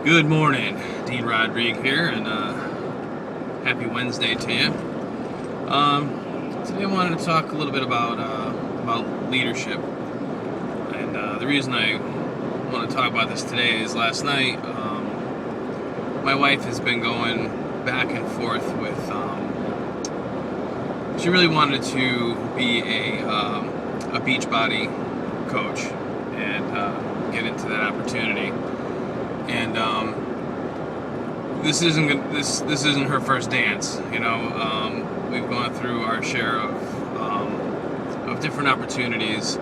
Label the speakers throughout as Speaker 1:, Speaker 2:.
Speaker 1: Good morning, Dean Rodrigue here, and happy Wednesday to you. Today I wanted to talk a little bit about leadership, and the reason I want to talk about this today is last night my wife has been going back and forth with. She really wanted to be a Beachbody coach and get into that opportunity. And this isn't her first dance. We've gone through our share of different opportunities,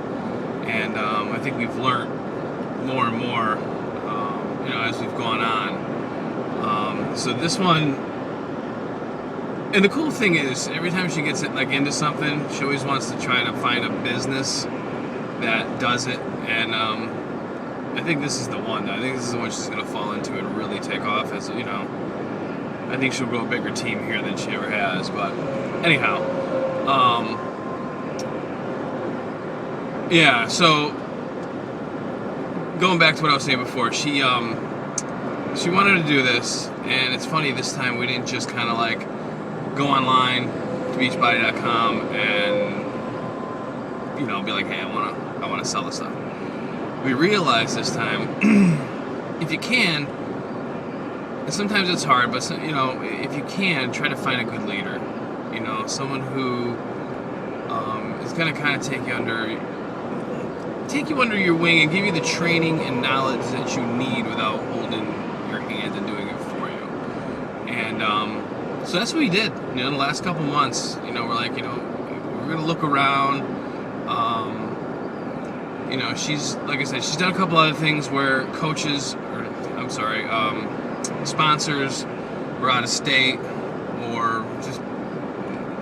Speaker 1: and I think we've learned more and more, as we've gone on. So this one, and the cool thing is, every time she gets into something, she always wants to try to find a business that does it, and I think this is the one. I think this is the one she's going to fall into and really take off. I think she'll grow a bigger team here than she ever has. But anyhow, So going back to what I was saying before, she wanted to do this, and it's funny this time we didn't just kind of like go online to beachbody.com and be like, hey, I want to sell this stuff. We realized this time, if you can, and sometimes it's hard, but if you can, try to find a good leader. Someone who is going to kind of take you under your wing and give you the training and knowledge that you need without holding your hand and doing it for you. And so that's what we did. In the last couple months, we're like, we're going to look around. She's, like I said, she's done a couple other things where sponsors were out of state, or just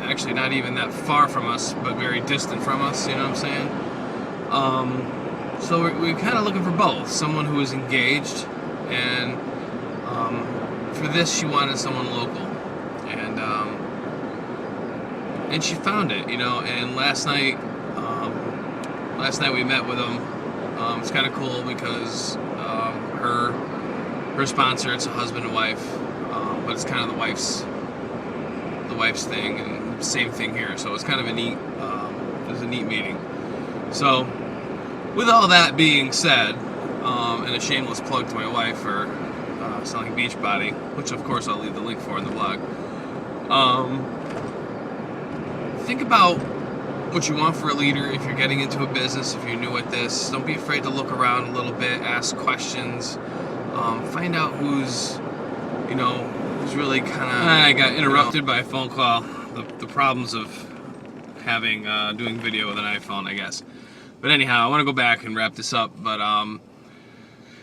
Speaker 1: actually not even that far from us, but very distant from us, you know what I'm saying? So we're kind of looking for both. Someone who is engaged, and for this she wanted someone local. And she found it, and last night we met with them. It's kind of cool because her sponsor, it's a husband and wife, but it's kind of the wife's thing, and same thing here. So it's kind of it was a neat meeting. So with all that being said, and a shameless plug to my wife for selling Beachbody, which of course I'll leave the link for in the blog. Think about what you want for a leader. If you're getting into a business, if you're new at this, don't be afraid to look around a little bit, ask questions, find out who's really kind of. I got interrupted by a phone call. The problems of having doing video with an iPhone, I guess. But anyhow, I want to go back and wrap this up. But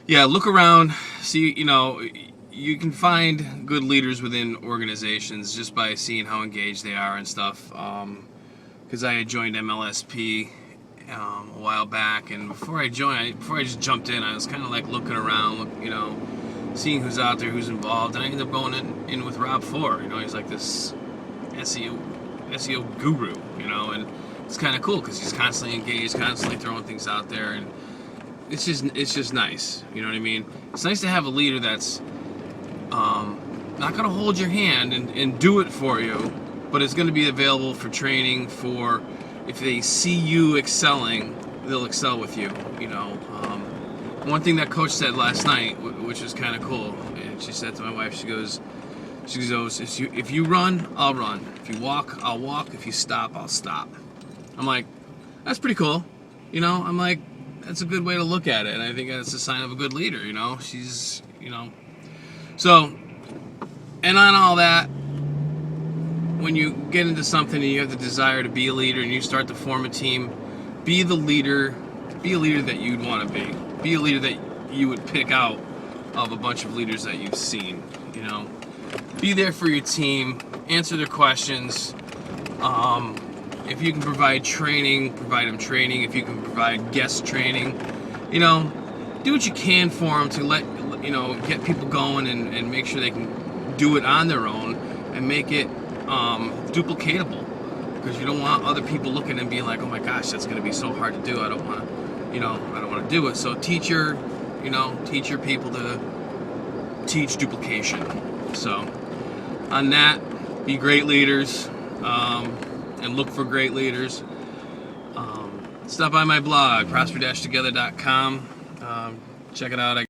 Speaker 1: look around, see. You can find good leaders within organizations just by seeing how engaged they are and stuff. Because I had joined MLSP a while back, and before I just jumped in, I was kind of like looking around, seeing who's out there, who's involved, and I ended up going in with Rob Four. He's like this SEO guru, and it's kind of cool because he's constantly engaged, constantly throwing things out there, and it's just nice. You know what I mean? It's nice to have a leader that's not going to hold your hand and do it for you, but it's going to be available for training. For if they see you excelling, they'll excel with you. One thing that coach said last night, which was kind of cool, and she said to my wife, she goes, if you run, I'll run. If you walk, I'll walk. If you stop, I'll stop. I'm like, that's pretty cool. I'm like, that's a good way to look at it, and I think that's a sign of a good leader. She's, So, and on all that, when you get into something and you have the desire to be a leader and you start to form a team, be a leader that you'd want to be. Be a leader that you would pick out of a bunch of leaders that you've seen. Be there for your team, answer their questions. If you can provide training, provide them training. If you can provide guest training, do what you can for them to get people going and make sure they can do it on their own and make it duplicatable, because you don't want other people looking and being like, oh my gosh, that's going to be so hard to do. I don't want to do it. So teach your people to teach duplication. So on that, be great leaders, and look for great leaders. Stop by my blog, prosper-together.com. Check it out.